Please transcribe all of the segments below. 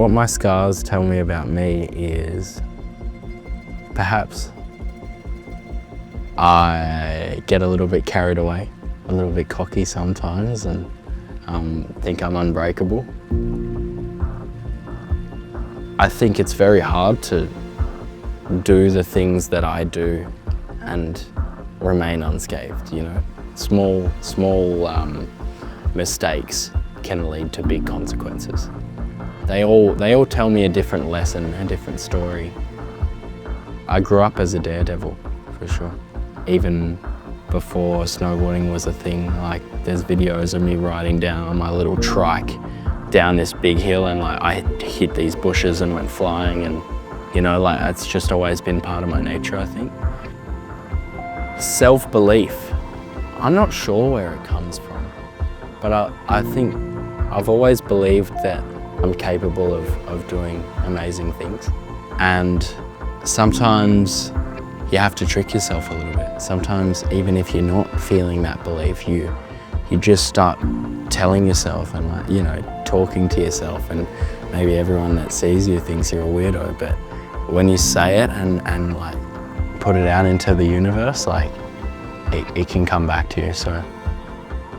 What my scars tell me about me is perhaps I get a little bit carried away, a little bit cocky sometimes, and think I'm unbreakable. I think it's very hard to do the things that I do and remain unscathed, you know. Small mistakes can lead to big consequences. They all tell me a different lesson, a different story. I grew up as a daredevil, for sure. Even before snowboarding was a thing, like there's videos of me riding down on my little trike down this big hill, and like I hit these bushes and went flying, and you know, like it's just always been part of my nature, I think. Self-belief, I'm not sure where it comes from, but I think I've always believed that I'm capable of doing amazing things. And sometimes you have to trick yourself a little bit. Sometimes even if you're not feeling that belief, you just start telling yourself and, like, you know, talking to yourself, and maybe everyone that sees you thinks you're a weirdo, but when you say it and like put it out into the universe, like it can come back to you. So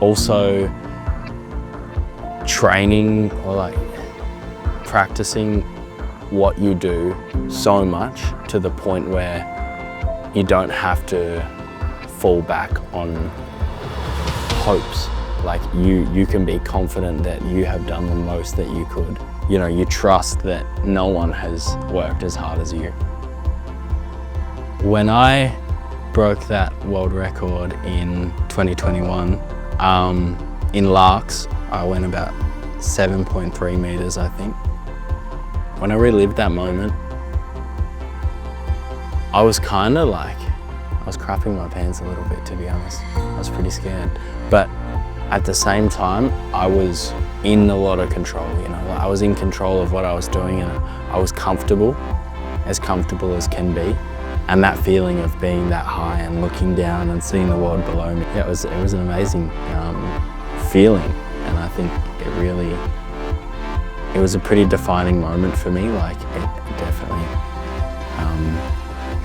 also training or like practicing what you do so much to the point where you don't have to fall back on hopes. Like you can be confident that you have done the most that you could. You know, you trust that no one has worked as hard as you. When I broke that world record in 2021, in LAAX, I went about 7.3 meters, I think. When I relived that moment, I was kind of like, I was crapping my pants a little bit, to be honest. I was pretty scared. But at the same time, I was in a lot of control, you know. Like I was in control of what I was doing, and I was comfortable as can be. And that feeling of being that high and looking down and seeing the world below me, yeah, it was an amazing feeling. And I think it was a pretty defining moment for me. Like it definitely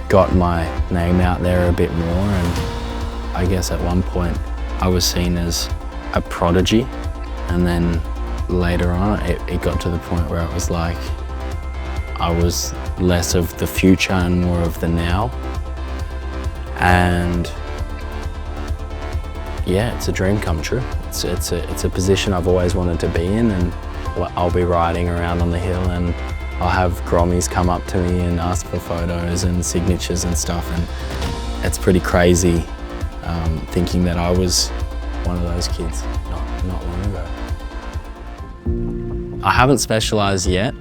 got my name out there a bit more, and I guess at one point I was seen as a prodigy, and then later on it got to the point where it was like I was less of the future and more of the now. And yeah, it's a dream come true. It's a position I've always wanted to be in, and I'll be riding around on the hill and I'll have grommies come up to me and ask for photos and signatures and stuff, and it's pretty crazy thinking that I was one of those kids not long ago. I haven't specialised yet,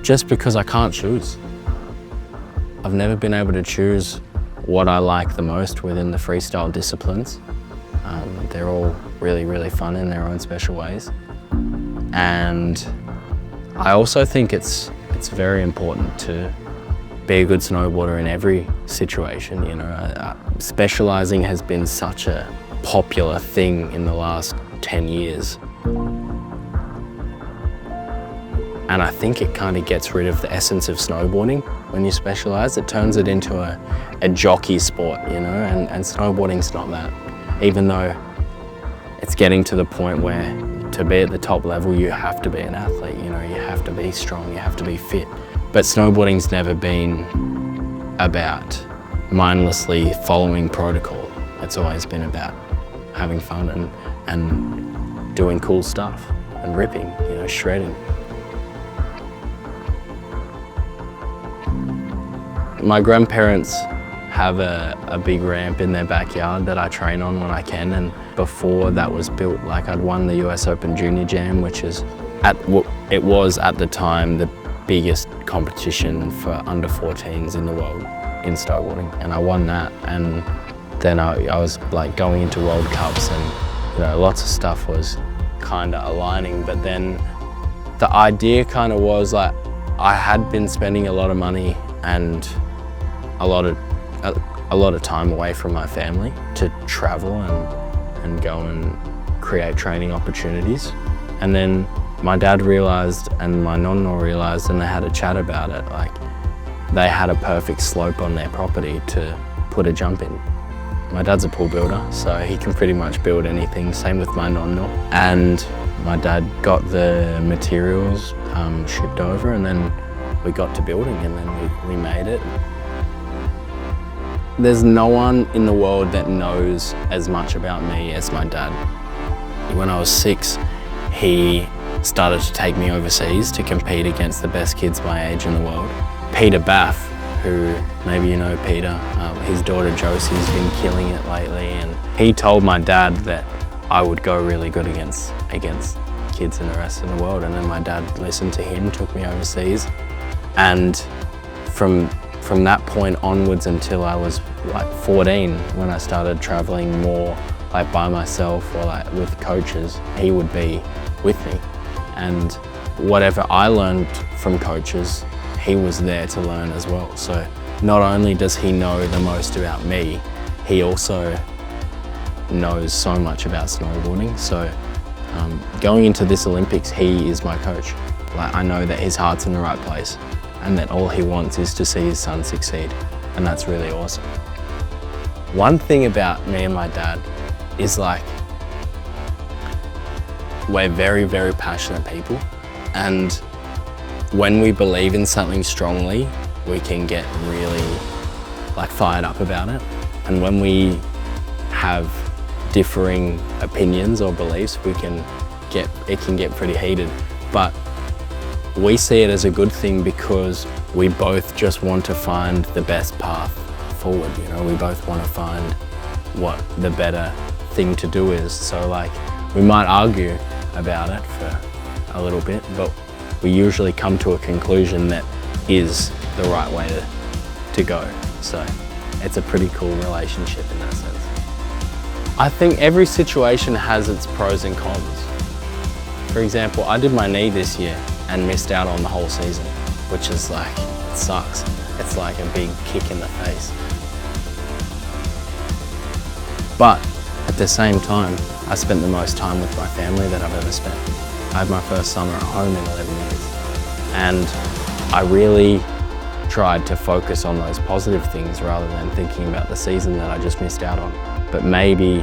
just because I can't choose. I've never been able to choose what I like the most within the freestyle disciplines. They're all really, really fun in their own special ways. And I also think it's very important to be a good snowboarder in every situation, you know. Specialising has been such a popular thing in the last 10 years. And I think it kind of gets rid of the essence of snowboarding when you specialise. It turns it into a jockey sport, you know, and snowboarding's not that. Even though it's getting to the point where to be at the top level, you have to be an athlete, you know, you have to be strong, you have to be fit. But snowboarding's never been about mindlessly following protocol. It's always been about having fun and doing cool stuff and ripping, you know, shredding. My grandparents have a big ramp in their backyard that I train on when I can, and before that was built, like I'd won the US Open Junior Jam, which is it was at the time the biggest competition for under 14s in the world in snowboarding, and I won that. And then I was like going into World Cups, and you know, lots of stuff was kind of aligning, but then the idea kind of was like I had been spending a lot of money and a lot of time away from my family to travel and go and create training opportunities. And then my dad realised and my nonno realised, and they had a chat about it. Like, they had a perfect slope on their property to put a jump in. My dad's a pool builder, so he can pretty much build anything, same with my nonno. And my dad got the materials shipped over, and then we got to building, and then we made it. There's no one in the world that knows as much about me as my dad. When I was 6, he started to take me overseas to compete against the best kids my age in the world. Peter Baff, who maybe you know Peter, his daughter Josie's been killing it lately, and he told my dad that I would go really good against kids in the rest of the world, and then my dad listened to him, took me overseas, and from that point onwards until I was like 14, when I started traveling more like by myself or like with coaches, he would be with me, and whatever I learned from coaches, he was there to learn as well. So not only does he know the most about me, he also knows so much about snowboarding. So going into this Olympics, he is my coach. Like, I know that his heart's in the right place and that all he wants is to see his son succeed, and that's really awesome. One thing about me and my dad is, like, we're very, very passionate people, and when we believe in something strongly, we can get really like fired up about it. And when we have differing opinions or beliefs, it can get pretty heated. But we see it as a good thing because we both just want to find the best path forward. You know, we both want to find what the better thing to do is. So like, we might argue about it for a little bit, but we usually come to a conclusion that is the right way to go. So it's a pretty cool relationship in that sense. I think every situation has its pros and cons. For example, I did my knee this year and missed out on the whole season, which is like, it sucks. It's like a big kick in the face. But at the same time, I spent the most time with my family that I've ever spent. I had my first summer at home in 11 years. And I really tried to focus on those positive things rather than thinking about the season that I just missed out on. But maybe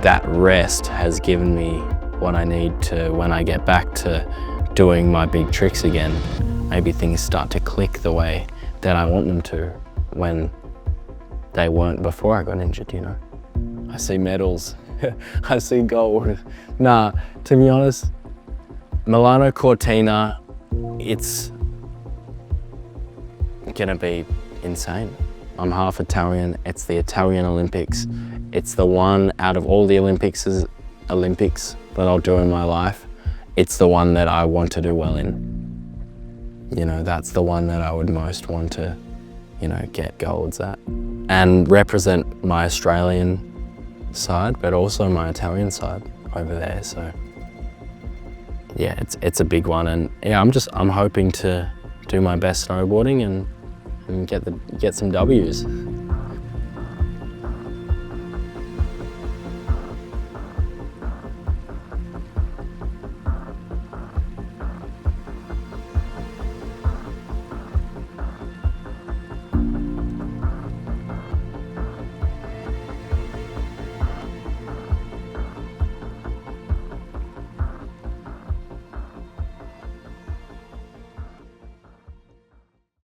that rest has given me what I need to, when I get back to doing my big tricks again, maybe things start to click the way that I want them to when they weren't before I got injured, you know. I see medals, I see gold. Nah, to be honest, Milano Cortina, it's gonna be insane. I'm half Italian. It's the Italian Olympics. It's the one out of all the Olympics that I'll do in my life. It's the one that I want to do well in. You know, that's the one that I would most want to, you know, get golds at and represent my Australian side, but also my Italian side over there. So yeah, it's a big one, and yeah, I'm hoping to do my best snowboarding and get some W's.